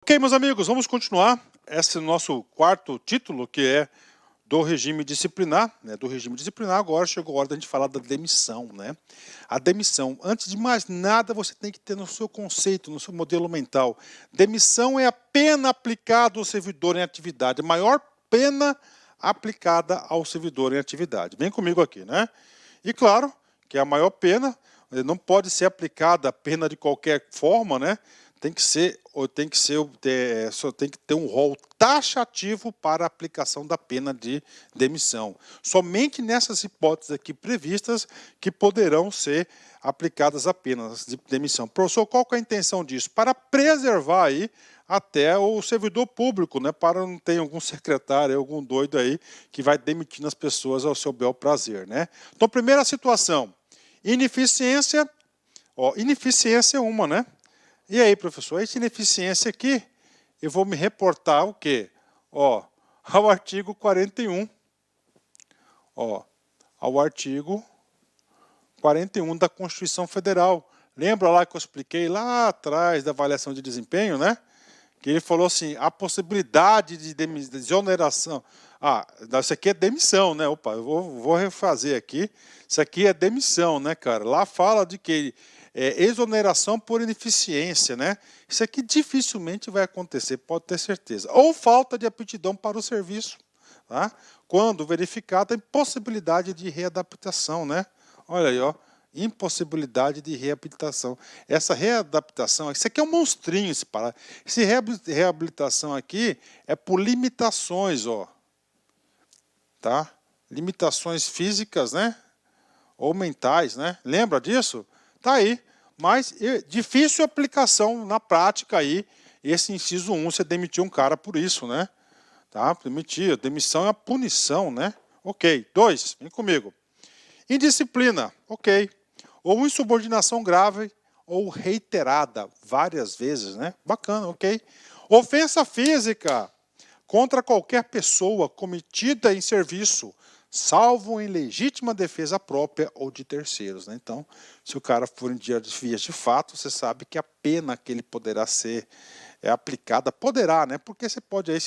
Ok, meus amigos, vamos continuar. Esse é o nosso quarto título, que é do regime disciplinar. Do regime disciplinar, agora chegou a hora da gente falar da demissão. A demissão, antes de mais nada, você tem que ter no seu conceito, no seu modelo mental. Demissão é a pena aplicada ao servidor em atividade, a maior pena aplicada ao servidor em atividade. Vem comigo aqui, né? E claro que a maior pena não pode ser aplicada a pena de qualquer forma, né? Tem que ter um rol taxativo para a aplicação da pena de demissão. Somente nessas hipóteses aqui previstas que poderão ser aplicadas a penas de demissão. Professor, qual que é a intenção disso? Para preservar aí até o servidor público, né? Para não ter algum secretário, algum doido aí que vai demitindo as pessoas ao seu bel prazer, né? Então, primeira situação, ineficiência. Ineficiência é uma, né? E aí, professor, essa ineficiência aqui, eu vou me reportar o quê? Ao artigo 41. Ao artigo 41 da Constituição Federal. Lembra lá que eu expliquei lá atrás da avaliação de desempenho, né? Que ele falou assim, a possibilidade de exoneração. Isso aqui é demissão, né? Opa, eu vou refazer aqui. Isso aqui é demissão, né, cara? Lá fala de que exoneração por ineficiência, né? Isso aqui dificilmente vai acontecer, pode ter certeza. Ou falta de aptidão para o serviço, tá? Quando verificada a impossibilidade de readaptação, né? Olha aí, impossibilidade de reabilitação. Essa readaptação, isso aqui é um monstrinho, esse reabilitação aqui é por limitações, tá? Limitações físicas, né? Ou mentais, né? Lembra disso? Tá aí. Mas difícil aplicação na prática aí, esse inciso 1, você demitiu um cara por isso, né? Tá? Demissão é a punição, né? Ok. 2, vem comigo. Indisciplina, ok. Ou insubordinação grave ou reiterada, várias vezes, né? Bacana, ok. Ofensa física contra qualquer pessoa cometida em serviço, salvo em legítima defesa própria ou de terceiros, né? Então, se o cara for em vias de fato, você sabe que a pena que ele poderá ser aplicada, né? Porque você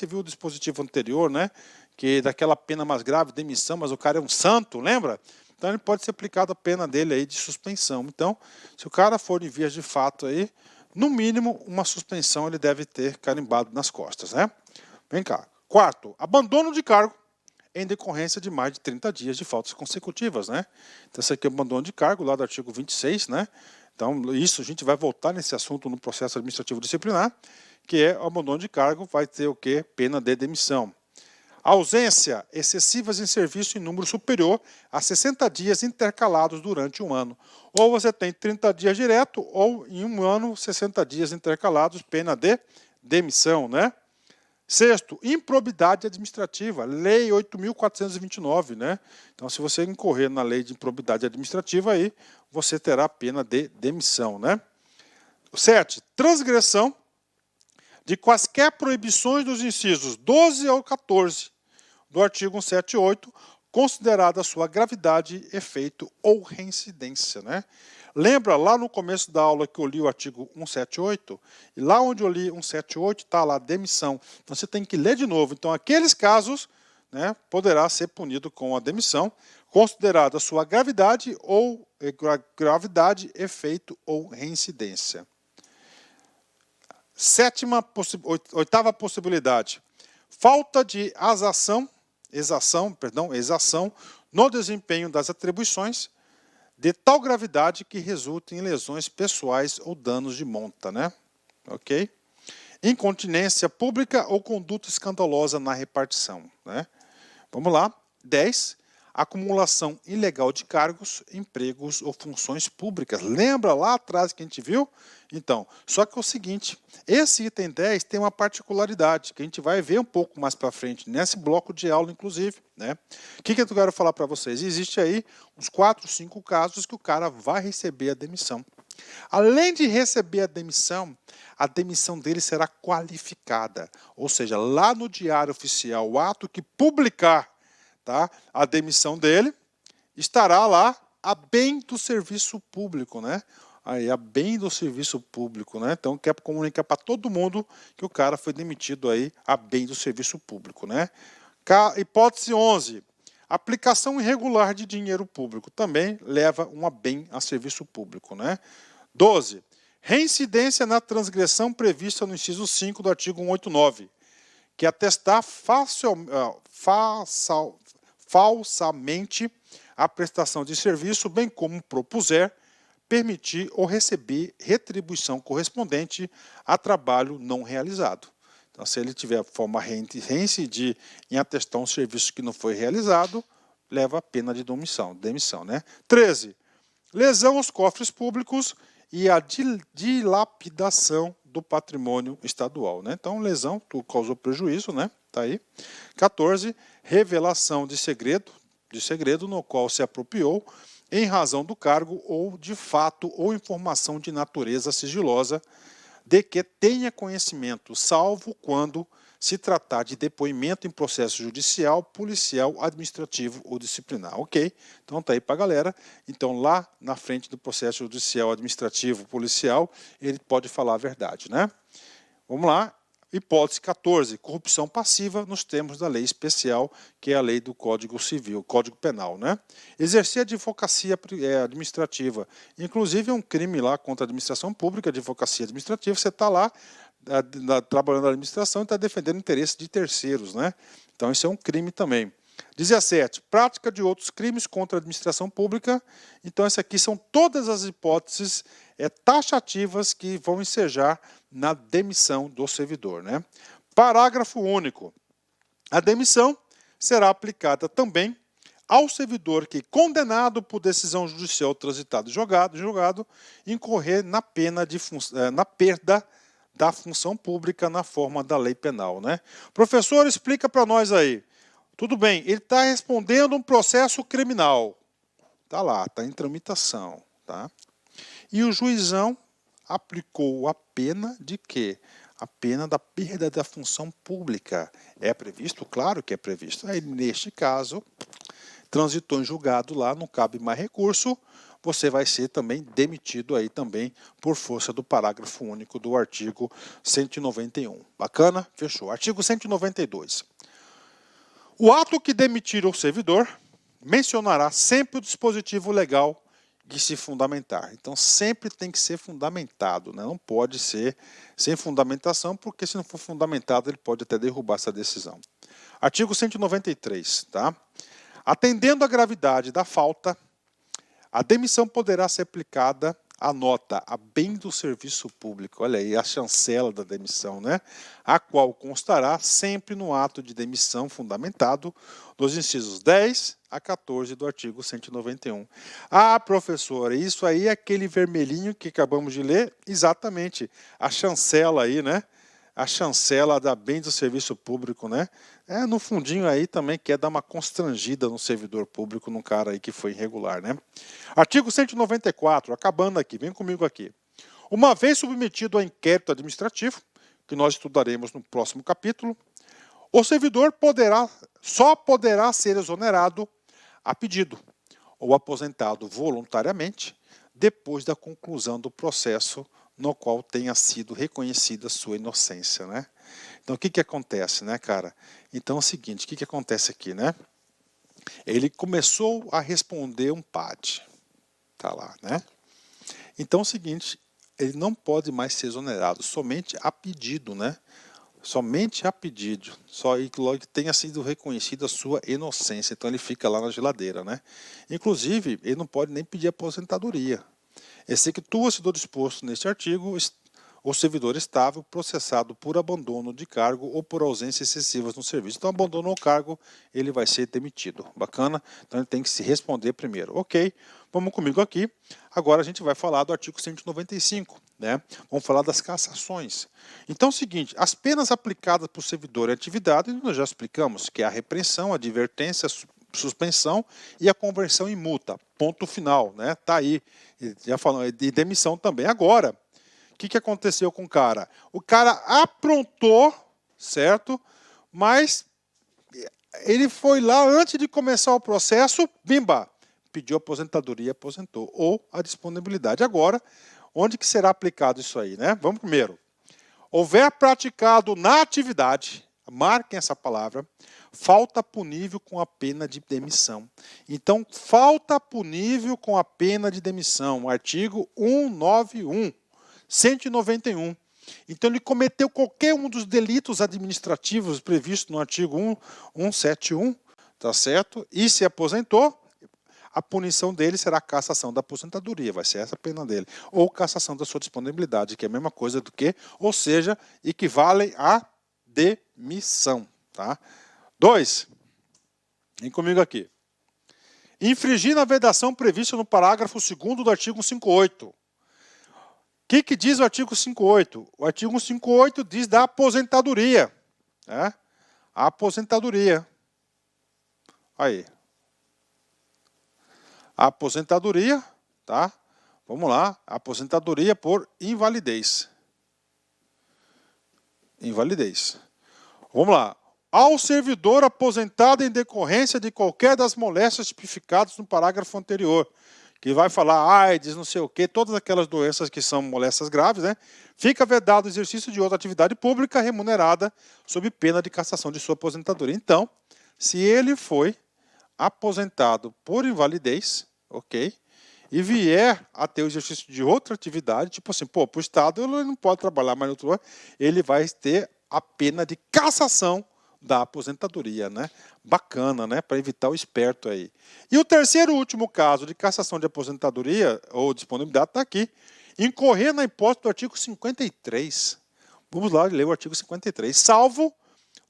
viu o dispositivo anterior, né? Que daquela pena mais grave, demissão, mas o cara é um santo, lembra? Então, ele pode ser aplicado a pena dele aí de suspensão. Então, se o cara for em vias de fato aí, no mínimo, uma suspensão ele deve ter carimbado nas costas, né? Vem cá. Quarto, abandono de cargo em decorrência de mais de 30 dias de faltas consecutivas, né? Então, esse aqui é o abandono de cargo, lá do artigo 26, né? Então, isso a gente vai voltar nesse assunto no processo administrativo disciplinar, que é o abandono de cargo, vai ter o quê? Pena de demissão. Ausência excessivas em serviço em número superior a 60 dias intercalados durante um ano. Ou você tem 30 dias direto, ou em um ano, 60 dias intercalados, pena de demissão, né? Sexto, improbidade administrativa, Lei 8.429, né? Então, se você incorrer na lei de improbidade administrativa, aí você terá pena de demissão, né? 7, transgressão de quaisquer proibições dos incisos 12 ao 14 do artigo 178, considerada sua gravidade, efeito ou reincidência, né? Lembra lá no começo da aula que eu li o artigo 178? E lá onde eu li 178 está lá demissão. Então você tem que ler de novo. Então aqueles casos, né, poderá ser punido com a demissão, considerada sua gravidade, efeito ou reincidência. Oitava possibilidade. Falta de exação no desempenho das atribuições de tal gravidade que resulte em lesões pessoais ou danos de monta, né? Ok? Incontinência pública ou conduta escandalosa na repartição, né? Vamos lá. 10. Acumulação ilegal de cargos, empregos ou funções públicas. Lembra lá atrás que a gente viu? Então, só que é o seguinte, esse item 10 tem uma particularidade, que a gente vai ver um pouco mais para frente, nesse bloco de aula, inclusive, né? O que eu quero falar para vocês? Existe aí uns 4, 5 casos que o cara vai receber a demissão. Além de receber a demissão dele será qualificada. Ou seja, lá no Diário Oficial, o ato que publicar, tá, a demissão dele, estará lá a bem do serviço público, né? aí a bem do serviço público, né? Então quer comunicar para todo mundo que o cara foi demitido aí a bem do serviço público, né? Hipótese 11. Aplicação irregular de dinheiro público também leva um a bem a serviço público, né? 12. Reincidência na transgressão prevista no inciso 5 do artigo 189, que atestar falsamente a prestação de serviço, bem como propuser, permitir ou receber retribuição correspondente a trabalho não realizado. Então, se ele tiver forma reincidir em atestar um serviço que não foi realizado, leva a pena de demissão, né? 13. Lesão aos cofres públicos e a dilapidação do patrimônio estadual, né? Então, lesão, tu causou prejuízo, né? Tá aí. 14. Revelação de segredo no qual se apropriou em razão do cargo ou de fato ou informação de natureza sigilosa de que tenha conhecimento, salvo quando se tratar de depoimento em processo judicial, policial, administrativo ou disciplinar. Ok? Então tá aí para a galera. Então lá na frente do processo judicial, administrativo, policial, ele pode falar a verdade, né? Vamos lá. Hipótese 14, corrupção passiva nos termos da lei especial, que é a lei do Código Civil, Código Penal, né? Exercer advocacia administrativa, inclusive é um crime lá contra a administração pública, advocacia administrativa, você está lá trabalhando na administração e está defendendo interesses de terceiros, né? Então isso é um crime também. 17, prática de outros crimes contra a administração pública. Então essas aqui são todas as hipóteses taxativas que vão ensejar na demissão do servidor, né? Parágrafo único. A demissão será aplicada também ao servidor que, condenado por decisão judicial transitada e julgado, incorrer na pena na perda da função pública na forma da lei penal, né? Professor, explica para nós aí. Tudo bem, ele está respondendo um processo criminal. Está lá, está em tramitação, tá? E o juizão aplicou a pena de quê? A pena da perda da função pública. É previsto? Claro que é previsto. Aí, neste caso, transitou em julgado lá, não cabe mais recurso, você vai ser também demitido aí também por força do parágrafo único do artigo 191. Bacana? Fechou. Artigo 192. O ato que demitir o servidor mencionará sempre o dispositivo legal de se fundamentar. Então, sempre tem que ser fundamentado, né? Não pode ser sem fundamentação, porque se não for fundamentado, ele pode até derrubar essa decisão. Artigo 193, tá? Atendendo à gravidade da falta, a demissão poderá ser aplicada à nota a bem do serviço público. Olha aí, a chancela da demissão, né? A qual constará sempre no ato de demissão fundamentado dos incisos 10 a 14 do artigo 191. Ah, professora, isso aí é aquele vermelhinho que acabamos de ler? Exatamente, a chancela aí, né? A chancela da bem do serviço público, né? No fundinho aí também quer dar uma constrangida no servidor público, num cara aí que foi irregular, né? Artigo 194, acabando aqui, vem comigo aqui. Uma vez submetido a inquérito administrativo, que nós estudaremos no próximo capítulo, o servidor só poderá ser exonerado a pedido ou aposentado voluntariamente depois da conclusão do processo no qual tenha sido reconhecida sua inocência, né? Então, o que acontece, né, cara? Então, é o seguinte, o que acontece aqui, né? Ele começou a responder um PAD, tá lá, né? Então, é o seguinte, ele não pode mais ser exonerado, somente a pedido, né? Somente a pedido, só que logo tenha sido reconhecida a sua inocência, então ele fica lá na geladeira, né? Inclusive, ele não pode nem pedir aposentadoria. Executua-se do disposto neste artigo o servidor estável processado por abandono de cargo ou por ausências excessivas no serviço. Então, abandonou o cargo, ele vai ser demitido. Bacana? Então, ele tem que se responder primeiro. Ok, vamos comigo aqui. Agora, a gente vai falar do artigo 195, né? Vamos falar das cassações. Então, é o seguinte, as penas aplicadas por servidor em atividade, nós já explicamos, que é a repreensão, a advertência, suspensão e a conversão em multa. Ponto final, né? Tá aí. Já falando de demissão também. Agora, o que aconteceu com o cara? O cara aprontou, certo? Mas ele foi lá antes de começar o processo, bimba, pediu aposentadoria, aposentou, ou a disponibilidade. Agora, onde que será aplicado isso aí, né? Vamos primeiro. Houver praticado na atividade, marquem essa palavra, falta punível com a pena de demissão. Então, falta punível com a pena de demissão, artigo 191, 191. Então, ele cometeu qualquer um dos delitos administrativos previstos no artigo 171, tá certo? E se aposentou, a punição dele será a cassação da aposentadoria, vai ser essa a pena dele. Ou cassação da sua disponibilidade, que é a mesma coisa do que, ou seja, equivale a demissão. Tá? 2. Vem comigo aqui. Infringir na vedação prevista no parágrafo 2º do artigo 58. O que diz o artigo 58? O artigo 58 diz da aposentadoria. Né? A aposentadoria. Aí. A aposentadoria, tá? Vamos lá. A aposentadoria por invalidez. Invalidez. Vamos lá. Ao servidor aposentado em decorrência de qualquer das moléstias tipificadas no parágrafo anterior, que vai falar AIDS, não sei o quê, todas aquelas doenças que são moléstias graves, né? Fica vedado o exercício de outra atividade pública remunerada sob pena de cassação de sua aposentadoria. Então, se ele foi aposentado por invalidez, ok, e vier a ter o exercício de outra atividade, tipo assim, pô, para o Estado ele não pode trabalhar mais no outro ano, ele vai ter a pena de cassação da aposentadoria, né? Bacana, né? Para evitar o esperto aí. E o terceiro e último caso de cassação de aposentadoria ou disponibilidade está aqui. Incorrer na hipótese do artigo 53. Vamos lá ler o artigo 53. Salvo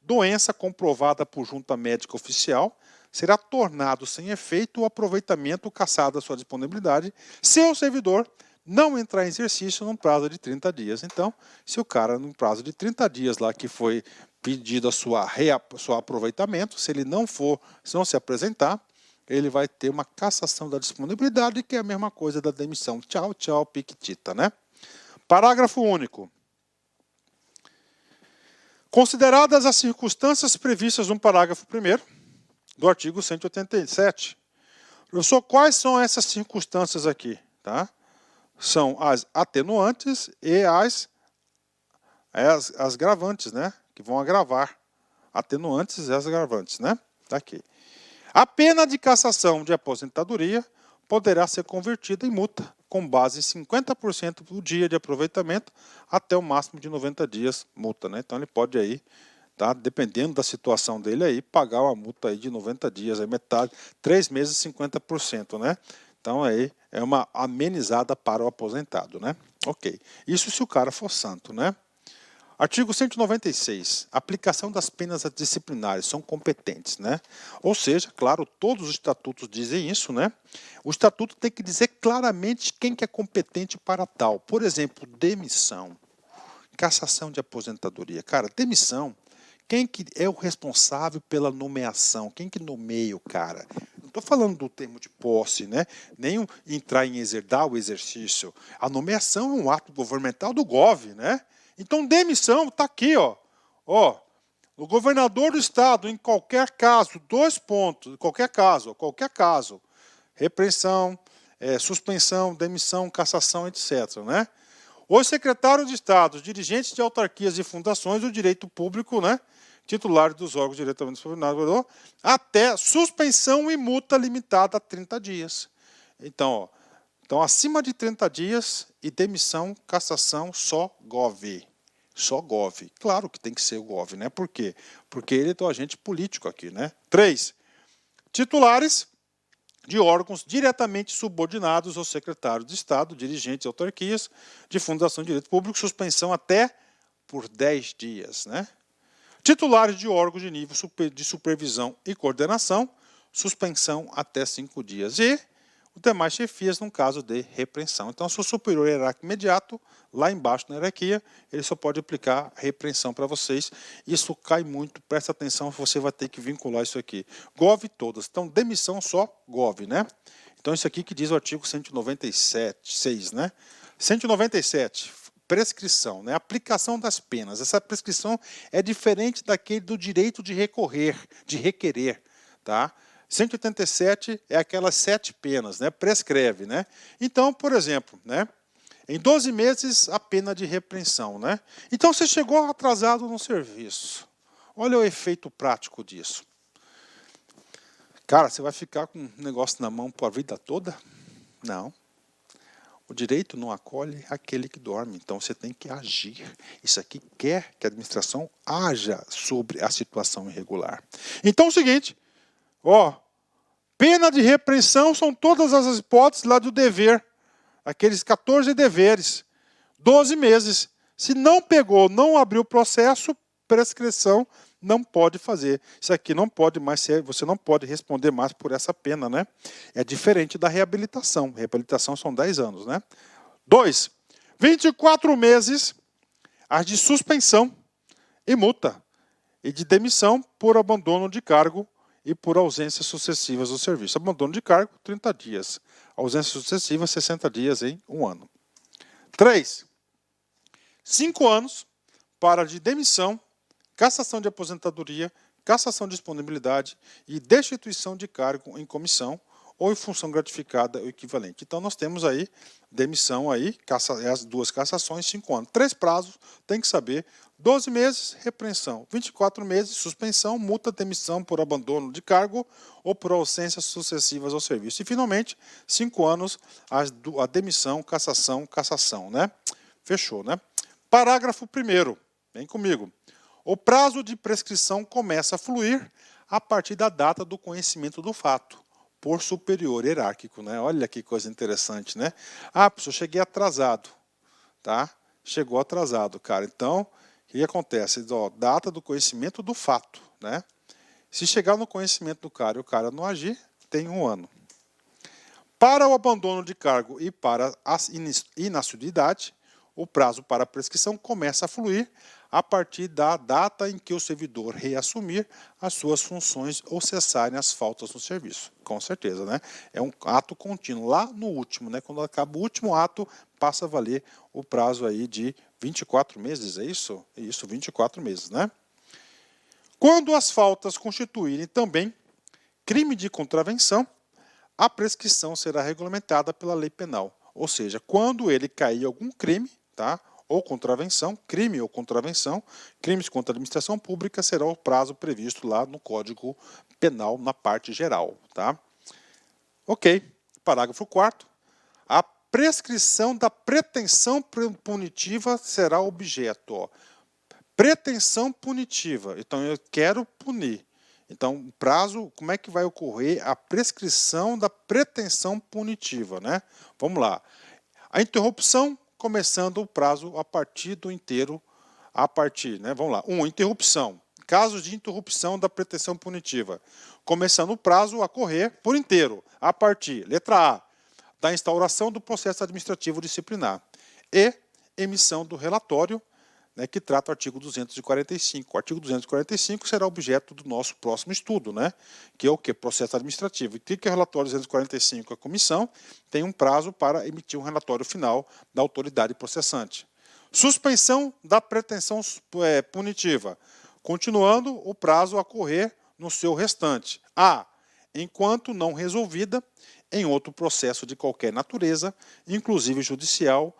doença comprovada por junta médica oficial, será tornado sem efeito o aproveitamento cassado da sua disponibilidade se o servidor não entrar em exercício num prazo de 30 dias. Então, se o cara, num prazo de 30 dias lá que foi pedido a seu aproveitamento, se ele não se apresentar, ele vai ter uma cassação da disponibilidade, que é a mesma coisa da demissão. Tchau, tchau, piquitita, né? Parágrafo único. Consideradas as circunstâncias previstas no parágrafo 1º do artigo 187. Professor, quais são essas circunstâncias aqui? Tá? São as atenuantes e as agravantes, né? Que vão agravar. Atenuantes e as agravantes, né? Tá aqui. A pena de cassação de aposentadoria poderá ser convertida em multa, com base em 50% do dia de aproveitamento até o máximo de 90 dias multa, né? Então ele pode aí, tá, dependendo da situação dele aí, pagar uma multa aí de 90 dias, aí metade, 3 meses 50%, né? Então aí é uma amenizada para o aposentado, né? Ok. Isso se o cara for santo, né? Artigo 196. Aplicação das penas disciplinares são competentes, né? Ou seja, claro, todos os estatutos dizem isso, né? O estatuto tem que dizer claramente quem que é competente para tal. Por exemplo, demissão, cassação de aposentadoria. Cara, demissão, quem que é o responsável pela nomeação? Quem que nomeia o cara? Não estou falando do termo de posse, né? Nem entrar em exercer o exercício. A nomeação é um ato governamental do GOV, né? Então, demissão está aqui, ó. O governador do estado, em qualquer caso, 2 pontos, qualquer caso, repreensão, suspensão, demissão, cassação, etc., né? Os secretários de estado, os dirigentes de autarquias e fundações do direito público, né? Titulares dos órgãos diretamente subordinados, até suspensão e multa limitada a 30 dias. Então, acima de 30 dias e demissão, cassação, só GOV. Só GOV. Claro que tem que ser o GOV, né? Por quê? Porque ele é o agente político aqui, né? 3. Titulares de órgãos diretamente subordinados ao secretário de Estado, dirigentes de autarquias, de fundação de direito público, suspensão até por 10 dias, né? Titulares de órgãos de nível de supervisão e coordenação, suspensão até 5 dias. E os demais chefias, no caso de repreensão. Então, se o superior hierárquico imediato, lá embaixo na hierarquia, ele só pode aplicar repreensão para vocês. Isso cai muito, presta atenção, você vai ter que vincular isso aqui. GOV todas. Então, demissão só GOV, né? Então, isso aqui que diz o artigo 197, 6, né? 197, prescrição, né? Aplicação das penas. Essa prescrição é diferente daquele do direito de recorrer, de requerer, tá? 187 é aquelas 7 penas, né? Prescreve, né? Então, por exemplo, né? Em 12 meses, a pena de repreensão, né? Então, você chegou atrasado no serviço. Olha o efeito prático disso. Cara, você vai ficar com um negócio na mão por a vida toda? Não. O direito não acolhe aquele que dorme, então você tem que agir. Isso aqui quer que a administração haja sobre a situação irregular. Então é o seguinte, ó, pena de repreensão são todas as hipóteses lá do dever, aqueles 14 deveres, 12 meses. Se não pegou, não abriu o processo, prescrição, não pode fazer. Isso aqui não pode mais ser, você não pode responder mais por essa pena, né? É diferente da reabilitação. Reabilitação são 10 anos, né? 2. 24 meses as de suspensão e multa e de demissão por abandono de cargo e por ausências sucessivas do serviço. Abandono de cargo, 30 dias. Ausência sucessiva, 60 dias em 1 ano. 3. 5 anos para de demissão, cassação de aposentadoria, cassação de disponibilidade e destituição de cargo em comissão ou em função gratificada ou equivalente. Então, nós temos aí demissão, aí, as 2 cassações, 5 anos. 3 prazos, tem que saber. 12 meses, repreensão. 24 meses, suspensão, multa, demissão por abandono de cargo ou por ausências sucessivas ao serviço. E, finalmente, 5 anos, a demissão, cassação, né? Fechou, né? Parágrafo 1º. Vem comigo. O prazo de prescrição começa a fluir a partir da data do conhecimento do fato, por superior hierárquico, né? Olha que coisa interessante, né? Ah, professor, cheguei atrasado, tá? Chegou atrasado, cara. Então, o que acontece? Ó, data do conhecimento do fato, né? Se chegar no conhecimento do cara e o cara não agir, tem 1 ano. Para o abandono de cargo e para a inassiduidade, o prazo para a prescrição começa a fluir a partir da data em que o servidor reassumir as suas funções ou cessarem as faltas no serviço. Com certeza, né? É um ato contínuo. Lá no último, né? Quando acaba o último ato, passa a valer o prazo aí de 24 meses, é isso? Isso, 24 meses, né? Quando as faltas constituírem também crime de contravenção, a prescrição será regulamentada pela lei penal. Ou seja, quando ele cair algum crime, tá? Ou contravenção, crime ou contravenção, crimes contra a administração pública, será o prazo previsto lá no Código Penal, na parte geral. Tá? Ok. Parágrafo 4º. A prescrição da pretensão punitiva será objeto. Ó. Pretensão punitiva. Então, eu quero punir. Então, o prazo, como é que vai ocorrer a prescrição da pretensão punitiva, né? Vamos lá. A interrupção, começando o prazo a partir do inteiro, né? Vamos lá. 1. Interrupção. Casos de interrupção da pretensão punitiva. Começando o prazo a correr por inteiro, a partir, letra A, da instauração do processo administrativo disciplinar e emissão do relatório, né, que trata o artigo 245. O artigo 245 será objeto do nosso próximo estudo, né, que é o quê? Processo administrativo. E que é o relatório 245? A comissão tem um prazo para emitir um relatório final da autoridade processante. Suspensão da pretensão punitiva. Continuando o prazo a correr no seu restante. A. Enquanto não resolvida em outro processo de qualquer natureza, inclusive judicial,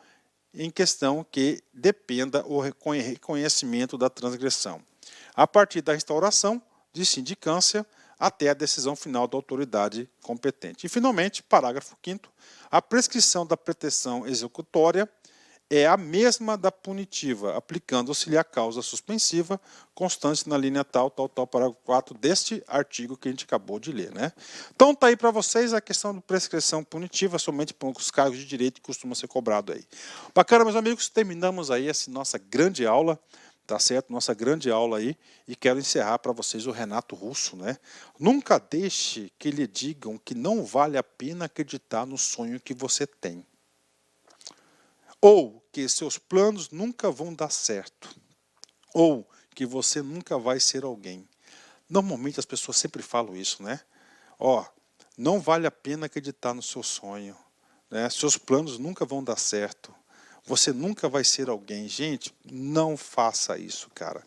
em questão que dependa o reconhecimento da transgressão. A partir da instauração de sindicância até a decisão final da autoridade competente. E, finalmente, parágrafo 5º, a prescrição da pretensão executória é a mesma da punitiva, aplicando-se-lhe a causa suspensiva, constante na linha tal, parágrafo 4 deste artigo que a gente acabou de ler, né? Então, está aí para vocês a questão de prescrição punitiva, somente para os cargos de direito que costuma ser cobrado aí. Bacana, meus amigos, terminamos aí essa nossa grande aula, tá certo? Nossa grande aula aí, e quero encerrar para vocês o Renato Russo, né? Nunca deixe que lhe digam que não vale a pena acreditar no sonho que você tem. Ou que seus planos nunca vão dar certo. Ou que você nunca vai ser alguém. Normalmente as pessoas sempre falam isso, né? Ó, não vale a pena acreditar no seu sonho. Né? Seus planos nunca vão dar certo. Você nunca vai ser alguém. Gente, não faça isso, cara.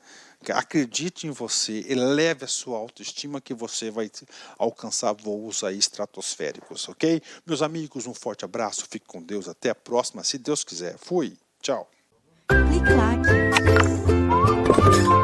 Acredite em você, eleve a sua autoestima que você vai alcançar voos aí estratosféricos, ok? Meus amigos, um forte abraço, fique com Deus, até a próxima, se Deus quiser. Fui, tchau. Clique like